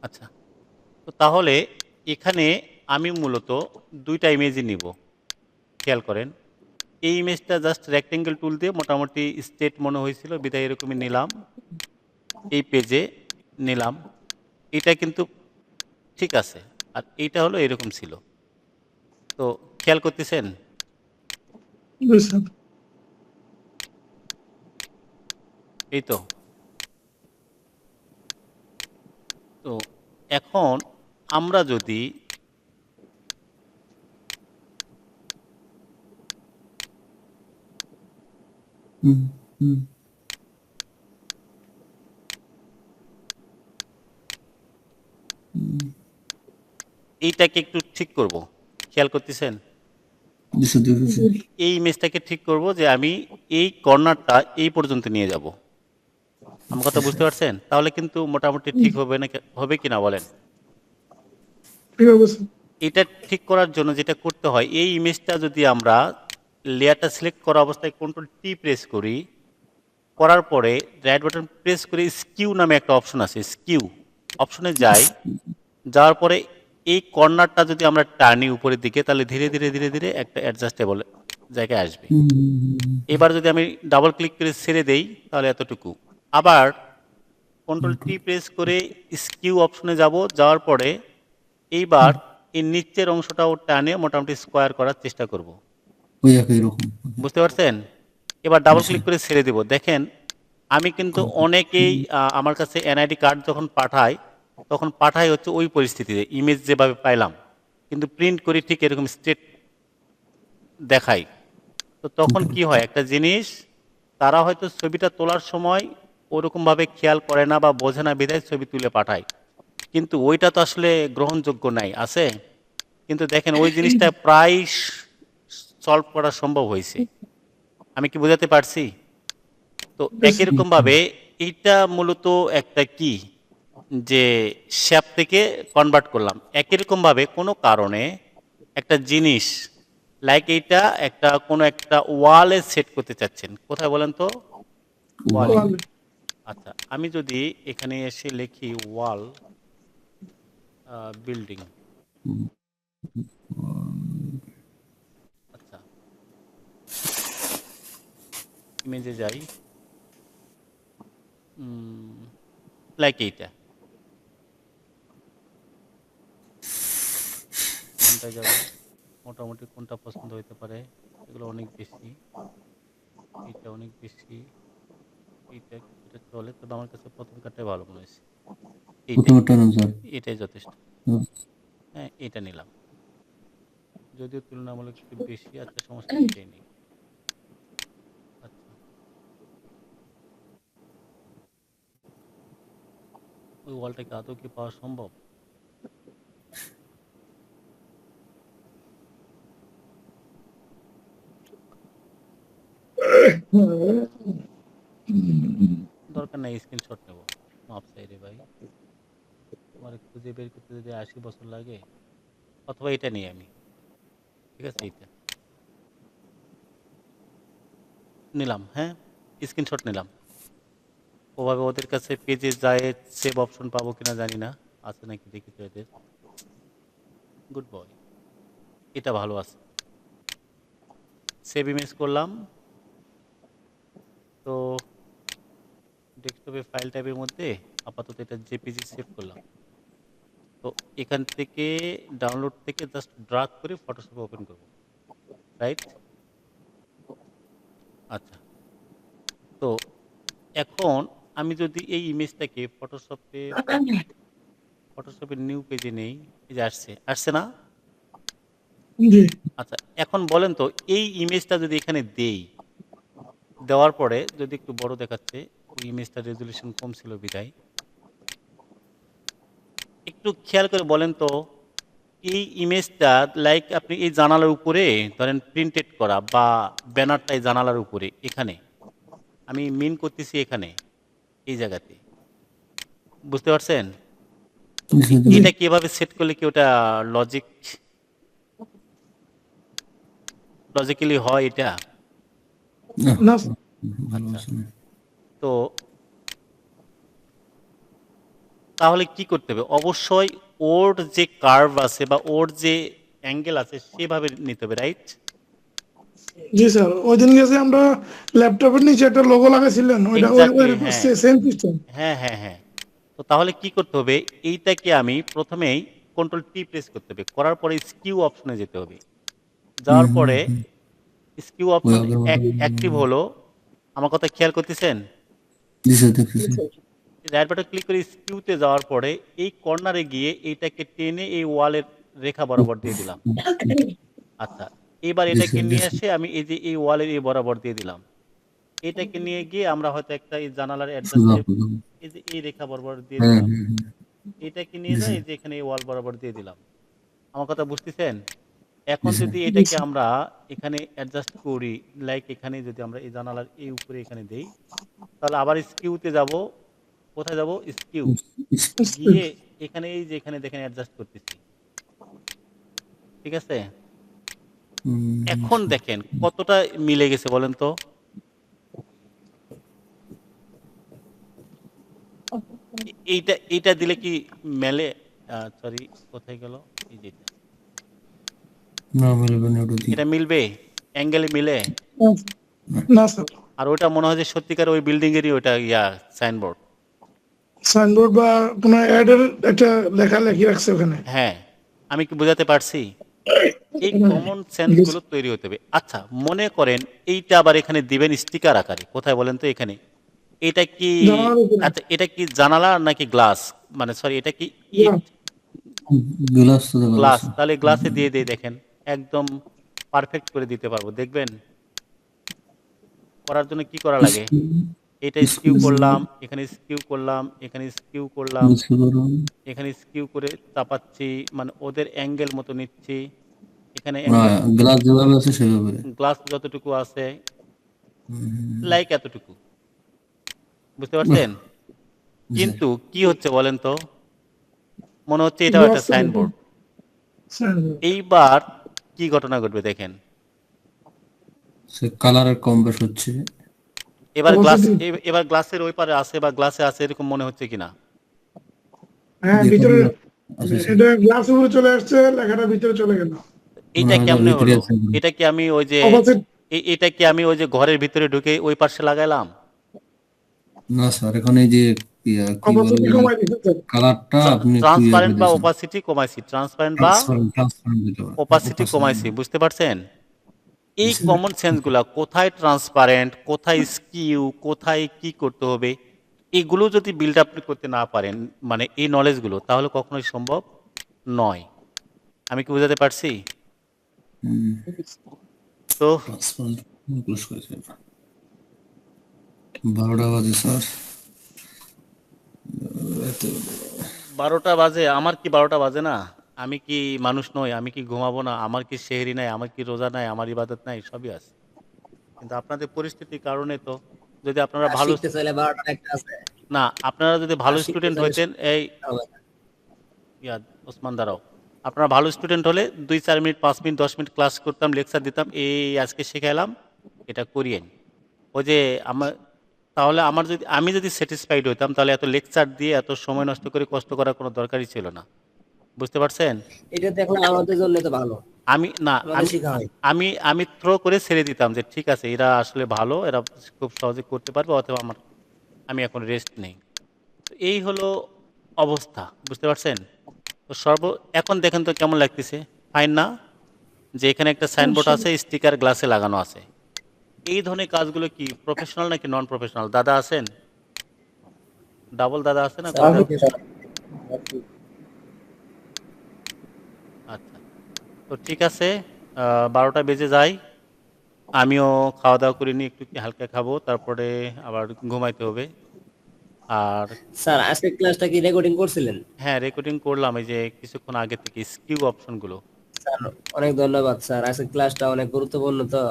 আচ্ছা, তো তাহলে এখানে আমি মূলত ২ টা ইমেজই নিব। খেয়াল করেন। এই ইমেজটা জাস্ট রেক্টেঙ্গেল টুল দিয়ে মোটামুটি স্ট্রেট মনে হয়েছিল বিধায় এরকমই নিলাম। এই পেজে নিলাম। এটা কিন্তু ঠিক আছে। আর এইটা হলো এরকম ছিল। তো খেয়াল করতেছেন? জি স্যার। এই তো। তো এখন আমরা যদি হুম, হুম। এইটাকে একটু ঠিক করব। খেয়াল করতেছেন? জি স্যার, দেখতেছি। এই ইমেজটাকে ঠিক করব যে আমি এই কর্নারটা এই পর্যন্ত নিয়ে যাব। আমার কথা বুঝতে পারছেন? তাহলে কিন্তু মোটামুটি ঠিক হবে না হবে কিনা বলেন? ঠিক আছে স্যার। এটা ঠিক করার জন্য যেটা করতে হয় এই ইমেজটা যদি আমরা লেয়ারটা সিলেক্ট করা অবস্থায় কন্ট্রোল টি প্রেস করি, করার পরে রাইট বাটন প্রেস করে স্কিউ নামে একটা অপশন আছে, স্কিউ অপশনে যাই, যাওয়ার পরে এই কর্নারটা যদি আমরা টানি উপরের দিকে তাহলে ধীরে ধীরে ধীরে ধীরে একটা অ্যাডজাস্টেবল জায়গায় আসবে। হুম, হুম, হুম, এবার যদি আমি ডাবল ক্লিক করে ছেড়ে দেই তাহলে এতটুকু। আবার কন্ট্রোল টি হুম। প্রেস করে স্কিউ অপশনে যাব, যাওয়ার পরে এইবার এই নিচের অংশটাও টানে মোটামুটি স্কোয়ার করার চেষ্টা করব। ওই একই রকম। বুঝতে পারছেন? এবার জি ডাবল স্যার। ক্লিক করে ছেড়ে দেব। দেখেন আমি কিন্তু অনেকেই আমার কাছে এনআইডি কার্ড যখন পাঠায় তখন পাঠাই হচ্ছে ওই পরিস্থিতিতে ইমেজ যেভাবে পাইলাম, কিন্তু প্রিন্ট করি ঠিক এরকম স্ট্রেট দেখাই। তো তখন কি হয় একটা জিনিস, তারা হয়তো ছবিটা তোলার সময় ওরকমভাবে খেয়াল করে না বা বোঝে না বিধায় ছবি তুলে পাঠায়, কিন্তু ওইটা তো আসলে গ্রহণযোগ্য নাই আছে। কিন্তু দেখেন ওই জিনিসটা প্রায় সলভ করা সম্ভব হয়েছে। আমি কি বোঝাতে পারছি? তো জি একই স্যার। রকম ভাবে এইটা মূলত একটা কি যে শ্যাপ থেকে কনভার্ট করলাম। একই রকম ভাবে কোনো কারণে একটা জিনিস লাইক এইটা একটা কোনো একটা ওয়ালে সেট করতে চাচ্ছেন, কোথায় বলেন তো? ওয়ালে। ওয়ালে। আচ্ছা, আমি যদি এখানে এসে লিখি ওয়াল বিল্ডিং। আচ্ছা, ইমেজে যাই, লাইক এইটা কোনটায় যাব, মোটামুটি কোনটা পছন্দ হইতে পারে? এগুলো অনেক বেশি, এইটা অনেক বেশি, এইটা কিছুটা চলে, তবে আমার কাছে প্রথম কারটাই ভালো মনে হয়েছে। এইটাই, প্রথমটা নেন স্যার। এটাই যথেষ্ট। হুম। হ্যাঁ, এটা নিলাম, যদিও তুলনামূলক একটু বেশি। আচ্ছা, সমস্যা নেই, এটাই নিই। আচ্ছা, ওই ওয়ালটাকে আদৌ কি পাওয়া সম্ভব? দরকার নাই, স্ক্রিনশট নেব। মাপ চাই রে ভাই, তোমার খুঁজে বের করতে যদি 80 বছর লাগে। অথবা এটা নিই আমি, ঠিক আছে, এইটা নিলাম। হ্যাঁ, স্ক্রিনশট নিলাম। ওভাবে ওদের কাছে পেজে যায় সেভ অপশন পাবো কিনা জানি না, আছে নাকি দেখি তো এদের। গুড বয়, এটা ভালো আছে। সেভ ইমেজ করলাম। তো ডেস্কটপে ফাইল টাইপের মধ্যে আপাতত এটা জেপিজি সেভ করলাম। তো এখান থেকে ডাউনলোড থেকে জাস্ট ড্রাগ করে ফটোশপ ওপেন করব, রাইট? আচ্ছা, তো এখন আমি যদি এই ইমেজটাকে ফটোশপের নিউ পেজে নেই, এই যে আসছে, আসছে না? জি। আচ্ছা, এখন বলেন তো এই ইমেজটা যদি এখানে দেই, দেওয়ার পরে যদি একটু বড় দেখাচ্ছে, ওই ইমেজটার রেজুলেশন কম ছিল বিধায়। একটু খেয়াল করে বলেন তো এই ইমেজটা লাইক আপনি এই জানালার উপরে ধরেন প্রিন্টেড করা বা ব্যানারটা এই জানালার উপরে, এখানে আমি মিন করতেছি, এখানে এই জায়গাতে, বুঝতে পারছেন? তো জি স্যার, জি। এটা কিভাবে সেট করলে কি ওটা লজিক্যালি হয় এটা? না, না স্যার। ভালো আচ্ছা, আছে না। তো তাহলে কি করতে হবে? অবশ্যই ওর যে কার্ভ আছে বা ওর যে অ্যাঙ্গেল আছে সেভাবে নিতে হবে, রাইট? জি স্যার, ওই দিন গেছে আমরা ল্যাপটপের নিচে একটা লোগো লাগাইছিলেন, ওইটা ওই এক্স্যাক্টলি, হ্যাঁ। Same system. হ্যাঁ, হ্যাঁ, হ্যাঁ। তো তাহলে কি করতে হবে? এইটাকে আমি প্রথমেই কন্ট্রোল টি প্রেস করতে হবে। করার পরে স্কিউ অপশনে যেতে হবে। যাওয়ার পরে স্কিউ ওই অপশন আগের মতো অ্যাক্টিভ হলো। আমার কথা খেয়াল করতেছেন? জি স্যার দেখতেছি রাইট বাটন ক্লিক করে স্কিউতে যাওয়ার পরে এই কর্নারে গিয়ে এইটাকে টেনে এই ওয়ালের রেখা বরাবর দিয়ে দিলাম। আচ্ছা, এবার জি এটাকে স্যার নিয়ে এসে আমি এই যে এই ওয়ালের এই বরাবর দিয়ে দিলাম। এটাকে নিয়ে গিয়ে আমরা হয়তো একটা এই জানালার শুধু অ্যাডজাস্টে আপনার এই যে এই রেখা বরাবর দিয়ে হ্যাঁ দিলাম। হ্যাঁ হ্যাঁ এটাকে নিয়ে জি যায় স্যার এই যে এখানে এই ওয়াল বরাবর দিয়ে দিলাম। আমার কথা বুঝতেছেন? এখন জি স্যার যদি জি এটাকে স্যার। আমরা এখানে অ্যাডজাস্ট করি, লাইক এখানে যদি আমরা এই জানালার এই উপরে এখানে দেই, তাহলে আবার স্কিউতে যাব। কোথায় যাব? স্কিউ। গিয়ে এখানে এই যে এখানে দেখেন অ্যাডজাস্ট করতেছি। ঠিক আছে? এখন দেখেন কতটা মিলে গেছে বলেন তো? এইটা এইটা দিলে কি মেলে? সরি, কোথায় গেল? এই যে এটা। না মিলবে না ওটা দিয়ে এটা মিলবে? অ্যাঙ্গেলে মিলে? না স্যার, আর ওটা মনে হয় যে সত্যিকার ওই বিল্ডিং এরই ওটা সাইনবোর্ড। সাইনবোর্ড বা কোনো অ্যাডের একটা লেখালেখি রাখছে ওখানে। হ্যাঁ, আমি কি বোঝাতে পারছি? এই কমন সেন্স জি গুলো তৈরি হতে হবে। আচ্ছা, মনে করেন এইটা আবার এখানে দিবেন স্টিকার আকারে। কোথায় বলেন তো? এখানে। এটা কি, জানালার উপরে। আচ্ছা এটা কি জানালা নাকি গ্লাস? মানে সরি, এটা কি ইট? গ্লাস তো দেখা গ্লাস। যাচ্ছে তাহলে গ্লাসে দিয়ে দিয়ে দেখেন, একদম পারফেক্ট করে দিতে পারবো, দেখবেন। করার জন্য কি করা লাগে? এটা স্কিউ করলাম, এখানে স্কিউ করলাম, এখানে স্কিউ করলাম, বুঝতে পারলাম এখানে স্কিউ করে চাপাচ্ছি, মানে ওদের অ্যাঙ্গেল মতো নিচ্ছি। এখানে অ্যাঙ্গেল, গ্লাস যেভাবে আছে সেভাবে গ্লাস যতটুকু আছে লাইক এতটুকু, বুঝতে পারছেন? জি স্যার কিন্তু কি হচ্ছে বলেন তো? মনে হচ্ছে এটাও একটা গ্লাস সাইনবোর্ড। সাইনবোর্ড। এইবার কি ঘটনা ঘটবে দেখেন। সে কালারের কম বেশ হচ্ছে এবার গ্লাস, অপোজিট। এবার গ্লাসের ওই পারে আছে বা গ্লাসে আছে এরকম মনে হচ্ছে কিনা? হ্যাঁ, দেখুন ভিতরে আছে স্যার এটা গ্লাস উপরে চলে আসছে, লেখাটা ভিতরে চলে গেল। মনে এইটা হয় তার কেমনে ভিতরে হলো? আছে এটা কি আমি ওই যে অপোজিট। এটা কি আমি ওই যে ঘরের ভিতরে ঢুকে ওই পাশে লাগাইলাম? না স্যার এখন এই যে কি বলে অপোজিট কমাই দিচ্ছে স্যার। কালারটা আপনি একটু ইয়ে করে ট্রান্সপারেন্ট বা দিয়েছেন ওপাসিটি কমাইছি, ট্রান্সপারেন্ট বা ট্রান্সপারেন্ট ট্রান্সপারেন্ট যেটা ওপাসিটি অপারেশন কমাইছি, বুঝতে পারছেন? জি এই স্যার কমন সেন্সগুলা কোথায় ট্রান্সপারেন্ট, কোথায় স্কিউ, কোথায় কি করতে হবে, এগুলো যদি বিল্ড আপ করতে না পারেন, মানে এই নলেজগুলো, তাহলে কখনোই সম্ভব নয়। আমি কি বোঝাতে পারছি? তো ট্রান্সপারেন্ট ক্লোজ করেছে 12টা বাজে স্যার 12টা বাজে? আমার কি 12টা বাজে না? আমি কি মানুষ নই? আমি কি ঘুমাবো না? আমার কি সেহরি নাই? আমার কি রোজা নাই? আমার ইবাদত নাই? সবই আছে। কিন্তু আপনাদের পরিস্থিতির কারণে তো, যদি আপনারা আর ভালো, শিখতে চাইলে 12টা একটা আছে। না আপনারা যদি আর ভালো শিখতে স্টুডেন্ট চাইলে হইতেন, এই হবে না। ওসমান দাঁড়াও, আপনারা ভালো স্টুডেন্ট হলে 2-4 মিনিট, 5 মিনিট, 10 মিনিট ক্লাস করতাম, লেকচার দিতাম, এই আজকে শেখাইলাম, এটা করিয়েন। ওই যে আমার, তাহলে আমার যদি, আমি যদি স্যাটিসফাইড হইতাম, তাহলে এত লেকচার দিয়ে এত সময় নষ্ট করে কষ্ট করার কোনো দরকারই ছিল না, বুঝতে পারছেন? এটা দেখলে আমাদের জন্য তো ভালো, আমি না, আমাদের আমি শেখা হয়। আমি আমি থ্রো করে ছেড়ে দিতাম যে ঠিক আছে, এরা আসলে ভালো, এরা খুব সহজে করতে পারবে, অথবা আমার, আমি এখন রেস্ট নেই। তো এই হলো অবস্থা, বুঝতে পারছেন? তো এখন দেখেন তো কেমন লাগতেছে, ফাইন না? যে এখানে একটা সাইনবোর্ড আছে, স্টিকার গ্লাসে লাগানো আছে। এই ধরনের কাজগুলো কি প্রফেশনাল নাকি নন প্রফেশনাল? দাদা আছেন? ডাবল দাদা আছে না? কয় দাদা? আচ্ছা, তো ঠিক আছে, 12টা বেজে যায়, আমিও খাওয়া দাওয়া করে নিয়ে একটু কি হালকা খাবো, তারপরে আবার ঘুমাইতে হবে। আর স্যার আজকের ক্লাসটা কি রেকর্ডিং করছিলেন? হ্যাঁ, রেকর্ডিং করলাম এই যে কিছুক্ষণ আগে থেকে, স্কিউ অপশনগুলো। স্যার অনেক ধন্যবাদ স্যার, আজকের ক্লাসটা অনেক গুরুত্বপূর্ণ তো।